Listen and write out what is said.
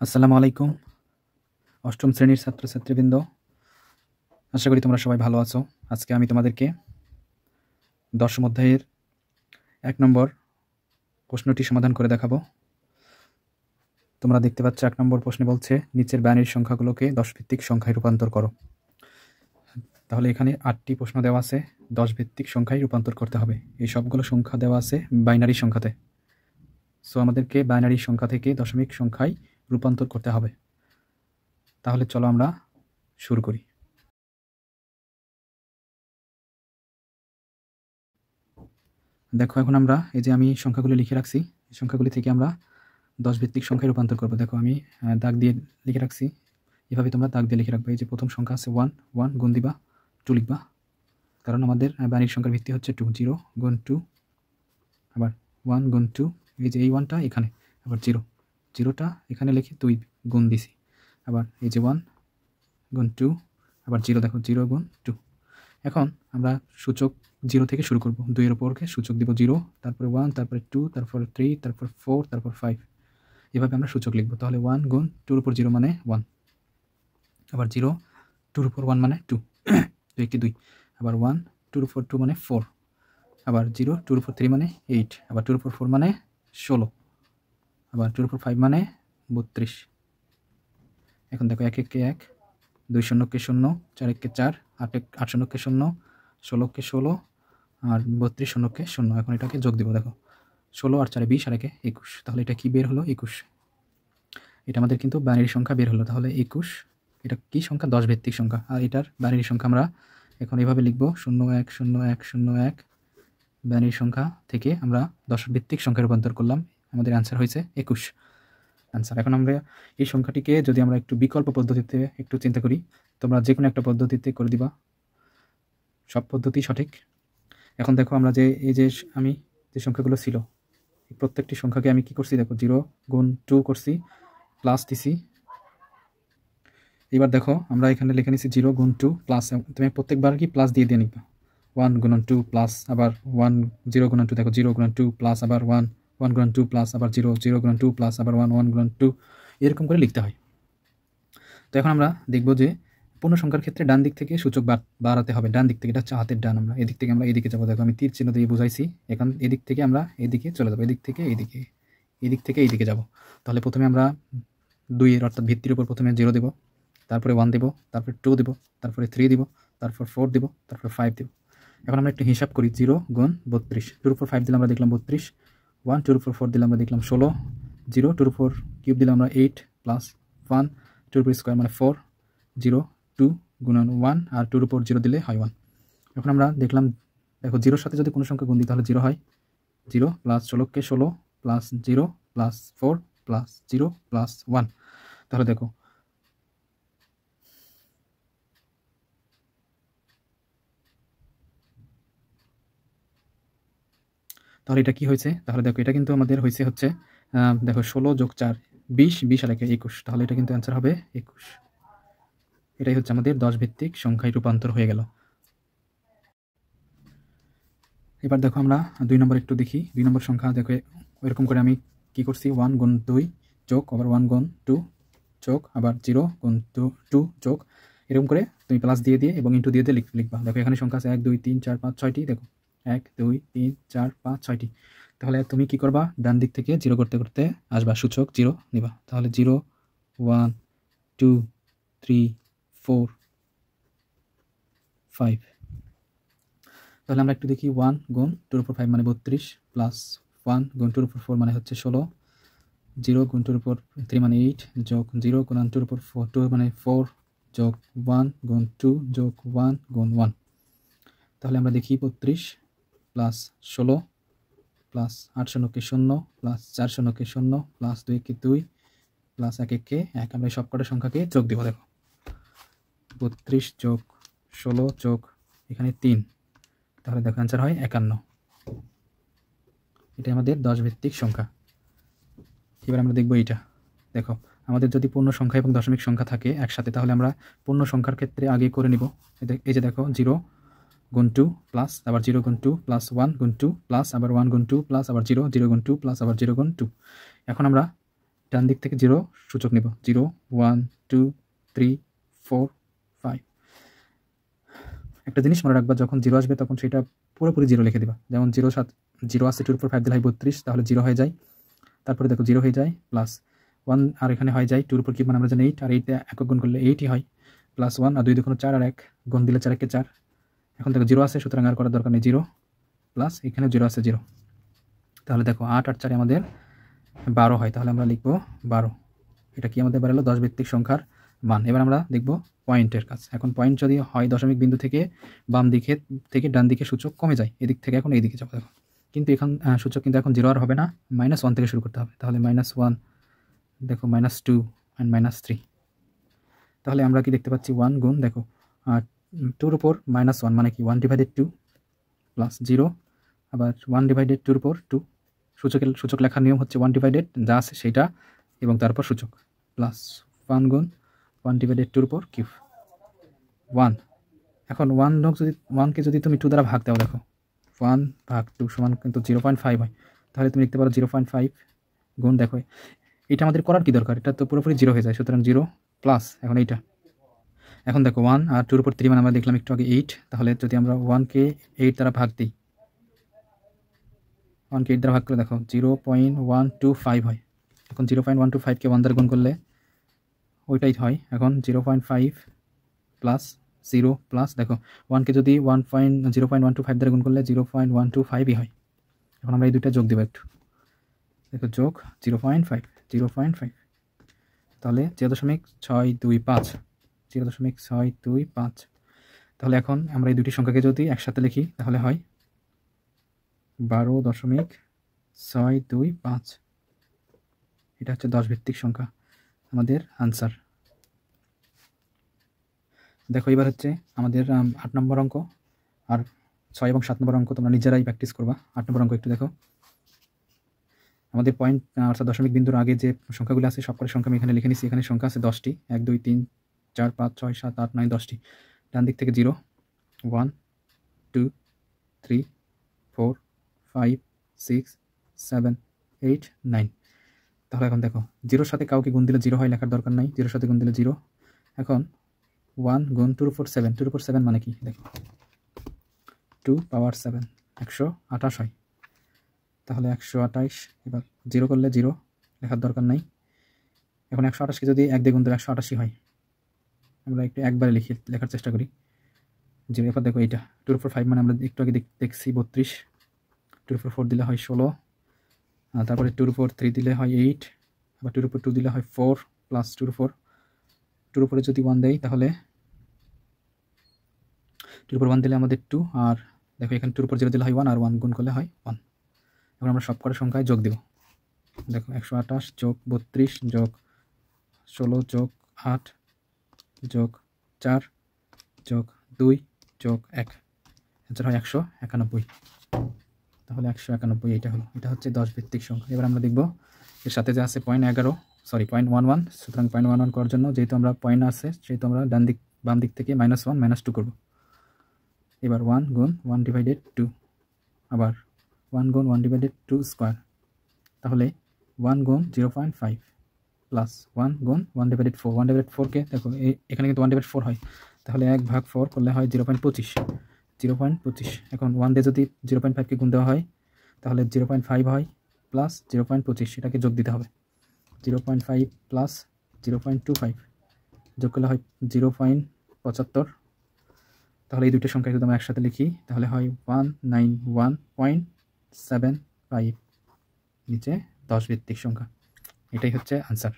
আসসালামু আলাইকুম। অষ্টম শ্রেণীর ছাত্রছাত্রীবৃন্দ, আশা করি তোমরা সবাই ভালো আছো। আজকে আমি তোমাদেরকে দশম অধ্যায়ের ১ নম্বর প্রশ্নটি সমাধান করে দেখাবো। তোমরা দেখতে পাচ্ছ ১ নম্বর প্রশ্নে বলছে নিচের বাইনারি সংখ্যাগুলোকে 10 ভিত্তিক সংখ্যায় রূপান্তর করো। তাহলে এখানে ৮টি প্রশ্ন দেওয়া আছে, 10 ভিত্তিক সংখ্যায় রূপান্তর করতে হবে। এই সবগুলো সংখ্যা দেওয়া আছে বাইনারি সংখ্যাতে। সো আমাদেরকে বাইনারি সংখ্যা থেকে দশমিক সংখ্যায় রূপান্তর করতে হবে। তাহলে চলো আমরা শুরু করি। দেখো এখন আমরা এই যে আমি সংখ্যাগুলি লিখে রাখছি, এই সংখ্যাগুলি থেকে আমরা 10 ভিত্তিক সংখ্যায় রূপান্তর করব। দেখো আমি দাগ দিয়ে লিখে রাখছি, এভাবে তোমরা দাগ দিয়ে লিখে রাখবে। এই যে প্রথম সংখ্যা আছে 1, 1 গুণ দিবা 2 লিখবা, কারণ আমাদের বাইনারি সংখ্যার ভিত্তি হচ্ছে 2। 0 গুণ 2, আবার 1 গুণ 2, এই যে এই 1টা এখানে, আবার 0, 0টা এখানে লিখে 2 গুণ দিছি, আবার এই যে 1 গুণ 2, আবার 0, দেখো 0 গুণ 2। এখন আমরা সূচক 0 থেকে শুরু করব। 2 এর উপরকে সূচক দিব 0, তারপরে 1, তারপরে 2, তারপরে 3, তারপর 4, তারপর 5, এভাবে আমরা সূচক লিখব। তাহলে 1 গুণ 2 এর উপর 0 মানে 1, আবার 0 2 এর উপর 1 মানে 2, 2 একটি 2, আবার 1 2 এর উপর 2 মানে 4, আবার 0 2 এর উপর 3 মানে 8, আবার 2 এর উপর 4 মানে 16, আবার 2 এর উপর 5 মানে 32। এখন দেখো 1 1 কে 1, 2 0 কে 0, 4 1 কে 4, 8 0 কে 0, 16 কে 16, আর 32 0 কে 0। এখন এটাকে যোগ দিব। দেখো 16 আর 4 20 আর 1 21, তাহলে এটা কি বের হলো? 21। এটা আমাদের কিন্তু বাইনারি সংখ্যা বের হলো। তাহলে 21 এটা কি সংখ্যা? 10 ভিত্তিক সংখ্যা। আর এটার বাইনারি সংখ্যা আমরা এখন এভাবে লিখব 0 1 0 1 0 1। বাইনারি সংখ্যা থেকে আমরা 10 ভিত্তিক সংখ্যায় রূপান্তর করলাম, আমাদের অ্যান্সার হয়েছে 21 অ্যান্সার। এখন আমরা এই সংখ্যাটিকে যদি আমরা একটু বিকল্প পদ্ধতিতে একটু চিন্তা করি, তোমরা যে কোনো একটা পদ্ধতিতে করে দিবা, সব পদ্ধতি সঠিক। এখন দেখো আমরা যে এই যে আমি যে সংখ্যাগুলো ছিল, প্রত্যেকটি সংখ্যাকে আমি কি করছি? দেখো 0 গুণ 2 করছি, প্লাস দিছি। এবার দেখো আমরা এখানে লিখে নিছি 0 গুণ 2 প্লাস, তুমি প্রত্যেকবার কি প্লাস দিয়ে দিয়ে নিবা। 1 গুণন 2 প্লাস, আবার 1 0 গুণন 2, দেখো 0 গুণন 2 প্লাস, আবার 1 1 গুণন 2 প্লাস, আবার 0 0 গুণন 2 প্লাস, আবার 1 1 গুণন 2, এরকম করে লিখতে হয়। তো এখন আমরা দেখব যে পূর্ণ সংখ্যার ক্ষেত্রে ডান দিক থেকে সূচক বাড়াতে হবে। ডান দিক থেকে, এটা হচ্ছে হাতের ডান, আমরা এদিক থেকে আমরা এদিকে যাবো। দেখো আমি তীর চিহ্ন দিয়ে বুঝাইছি। এখন এদিক থেকে আমরা এদিকে চলে যাবো, এদিক থেকে এইদিকে, এদিক থেকে এইদিকে যাব। তাহলে প্রথমে আমরা 2 এর অর্থাৎ ভিত্তির উপর প্রথমে 0 দেব, তারপরে 1 দেব, তারপরে 2 দেব, তারপরে 3 দেব, তারপর 4 দেব, তারপর 5 দেব। এখন আমরা একটু হিসাব করি। 0 গুণ 32, 2 এর উপর 5 দিলে আমরা দেখলাম 32, 1 2 এর উপর 4 দিলে আমরা দেখলাম 16, 0 2 এর উপর কিউব দিলে আমরা 8, প্লাস 1 2 এর উপর স্কোয়ার মানে 4, 0 2 গুণন 1, আর 2 এর উপর 0 দিলে হয় 1। এখন আমরা দেখলাম, দেখো 0-র সাথে যদি কোনো সংখ্যা গুণ দিই তাহলে 0 হয়। 0 প্লাস 16 কে 16 প্লাস 0 প্লাস 4 প্লাস 0 প্লাস 1। তাহলে দেখো তাহলে এটা কি হয়েছে? তাহলে দেখো এটা কিন্তু আমাদের হয়েছে হচ্ছে দেখো 16 যোগ 4 20, 20 আর 1 21, তাহলে এটা কিন্তু অ্যান্সার হবে 21। এটাই হচ্ছে আমাদের 10 ভিত্তিক সংখ্যায় রূপান্তর হয়ে গেল। এবার দেখো আমরা 2 নম্বর একটু দেখি। 2 নম্বর সংখ্যা দেখো ওইরকম করে আমি কি করছি, 1 গুণ 2 যোগ, আবার 1 গুণ 2 যোগ, আবার 0 গুণ 2 যোগ, এরকম করে তুমি প্লাস দিয়ে দিয়ে এবং ইন্টু দিয়ে দিয়ে লিখবা। দেখো এখানে সংখ্যা আছে 1 2 3 4 5 6টি। দেখো 1 2 3 4 5 6টি। তাহলে তুমি কি করবা? ডান দিক থেকে 0 করতে করতে আসবা, সূচক 0 নিবা। তাহলে 0 1 2 3 4 5। তাহলে আমরা একটু দেখি। 1 গুণ 2 এর উপর 5 মানে 32, প্লাস 1 গুণ 2 এর উপর 4 মানে হচ্ছে 16, 0 গুণ 2 এর উপর 3 মানে 8, যোগ 0 গুণ 2 এর উপর 2 মানে 4, যোগ 1 গুণ 2 যোগ 1 গুণ 1। তাহলে আমরা দেখি 32 প্লাস 16 প্লাস 8 0 কে 0 প্লাস 4 0 কে 0 প্লাস 2 কে 2 প্লাস 1 1 কে 1। আমরা সব কটা সংখ্যাকে যোগ দিব। দেখো 32 যোগ 16 যোগ এখানে 3, তাহলে দেখো অ্যান্সার হয় 51। এটা আমাদের 10 ভিত্তিক সংখ্যা। এবার আমরা দেখব এইটা। দেখো আমাদের যদি পূর্ণ সংখ্যা এবং দশমিক সংখ্যা থাকে একসাথে, তাহলে আমরা পূর্ণ সংখ্যার ক্ষেত্রে আগে করে নিব। এই যে দেখো 0 গুণ 2 প্লাস, আবার 0 গুণ 2 প্লাস 1 গুণ 2 প্লাস, আবার 1 গুণ 2 প্লাস, আবার 0 0 গুণ 2 প্লাস, আবার 0 গুণ 2। এখন আমরা ডান দিক থেকে 0 সূচক নিব, 0 1 2 3 4 5। একটা জিনিস মনে রাখবা, যখন 0 আসবে তখন সেটা পুরোপুরি 0 লিখে দিবা। যেমন 0 আছে 2 এর উপর 5 দিলে হয় 32, তাহলে 0 হয়ে যায়। তারপরে দেখো 0 হয়ে যায় প্লাস 1, আর এখানে হয়ে যায় 2 এর উপর কিউব মানে আমরা জানি 8, আর 8 একক গুণ করলে 8ই হয়, প্লাস 1 আর 2 দুগুণ 4 আর 1 গুণ দিলে 4 একে 4। এখন দেখো 0 আছে, সুতরাং আর করার দরকার নেই, 0 প্লাস এখানে 0 আছে 0। তাহলে দেখো 8 আর 4 আমাদের 12 হয়, তাহলে আমরা লিখবো 12। এটা কি আমাদের বেরোলো 10 ভিত্তিক সংখ্যার মান। এবার আমরা দেখব পয়েন্টের কাজ। এখন পয়েন্ট যদি হয় দশমিক বিন্দু থেকে বাম দিকে থেকে ডান দিকে সূচক কমে যায়, এদিক থেকে এখন এই দিকে যাবো। দেখো কিন্তু এখন সূচক কিন্তু এখন 0 আর হবে না, -1 থেকে শুরু করতে হবে। তাহলে -1, দেখো -2 অ্যান্ড -3। তাহলে আমরা কি দেখতে পাচ্ছি 1 গুণ দেখো 2 এর উপর -1 মানে কি 1/2 প্লাস 0, আবার 1/2 এর উপর 2। সূচক লেখার নিয়ম হচ্ছে 1/ যা আছে সেটা এবং তারপর সূচক, প্লাস 1 গুণ 1/2 উপর কিউব 1। এখন 1কে যদি তুমি 2 দ্বারা ভাগ দাও, দেখো 1 ভাগ 2 সমান কিন্তু 0.5 হয়। তাহলে তুমি লিখতে পারো 0.5 গুণ, দেখো এটা আমাদের করার কি দরকার, এটা তো পুরোপুরি 0 হয়ে যায়, সুতরাং 0 প্লাস এখন এইটা। এখন দেখো 1 আর 2 এর উপর 3 মানে আমরা দেখলাম একটু আগে 8, তাহলে যদি আমরা 1কে 8 দ্বারা ভাগ দিই, 1কে 8 দ্বারা ভাগ করলে দেখো 0.125 হয়। এখন 0.125কে 1 দ্বারা গুণ করলে ওইটাই হয়। এখন 0.5 প্লাস 0 প্লাস দেখো 1কে যদি 0.125 দ্বারা গুণ করলে 0.125ই হয়। এখন আমরা এই দুইটা যোগ দেবো একটু, দেখো যোগ 0.5, তাহলে 0.625, 0.625। তাহলে এখন আমরা এই দুটি সংখ্যাকে যদি একসাথে লিখি তাহলে হয় 12.625। এটা হচ্ছে 10 ভিত্তিক সংখ্যা, আমাদের আনসার। দেখো এবার হচ্ছে আমাদের 8 নম্বর অঙ্ক, আর 6 এবং 7 নম্বর অঙ্ক তোমরা নিজেরাই প্র্যাকটিস করবা। 8 নম্বর অঙ্ক একটু দেখো। আমাদের পয়েন্ট অর্থাৎ দশমিক বিন্দুর আগে যে সংখ্যাগুলো আছে সবকটি সংখ্যা আমি এখানে লিখে নিচ্ছি। এখানে সংখ্যা আছে 10টি, 1 2 3 4 5 6 7 8 9 10টি। ডান দিক থেকে 0 1 2 3 4 5 6 7 8 9। তাহলে এখন দেখো 0-র সাথে কাউকে গুণ দিলে 0 হয়, লেখার দরকার নাই, 0-র সাথে গুণ দিলে 0। এখন 1 গুণ 2 এর উপর 7, 2 এর উপর 7 মানে কি দেখো 2 পাওয়ার 7 128 হয়। তাহলে 128, এবার 0 করলে 0, লেখার দরকার নাই। এখন 128কে যদি 1 দিয়ে গুণ দিলে 188 হয়। আমরা একটু একবারে লেখার চেষ্টা করি 0। এরপর দেখো এইটা 2 এর উপর 5 মানে আমরা একটু আগে দেখছি 32, 2 এর উপর 4 দিলে হয় 16, তারপরে 2 এর উপর 3 দিলে হয় 8, আবার 2 এর উপর 2 দিলে হয় 4, প্লাস 2 এর উপর 2 এর উপরে যদি 1 দেই তাহলে 2 এর উপর 1 দিলে আমাদের 2, আর দেখো এখানে 2 এর উপর 0 দিলে হয় 1, আর 1 গুণ করলে হয় 1। এখন আমরা সবকটা সংখ্যায় যোগ দেব। দেখো 128 যোগ 32 যোগ 16 যোগ 8 যোগ 4 যোগ 2 যোগ 1, অ্যান্সার হয় 191। তাহলে 191 এইটা হলো, এটা হচ্ছে 10 ভিত্তিক সংখ্যা। এবার আমরা দেখব এর সাথে যে আছে 0.11 সুতরাং 0.11 করার জন্য যেহেতু আমরা পয়েন্ট আছে সেহেতু আমরা বাম দিক থেকে -1 -2 করব। এবার 1 গুণ 1/2, আবার 1 গুণ 1/2 স্কোয়ার, তাহলে 1 গুণ 0.5 প্লাস 1 গুণ 1/4। 1/4কে দেখো এখানে কিন্তু 1/4 হয়, তাহলে 1/4 করলে হয় 0.25। এখন 1 দিয়ে যদি 0.5কে গুণ দেওয়া হয় তাহলে 0.5 হয়, প্লাস 0.25 এটাকে যোগ দিতে হবে। 0.5 প্লাস 0.25 যোগ করলে হয় 0.75। তাহলে এই দুটো সংখ্যা যদি আমরা একসাথে লিখি তাহলে হয় 191.75, নিচে 10 ভিত্তিক সংখ্যা। এটাই হচ্ছে আনসার।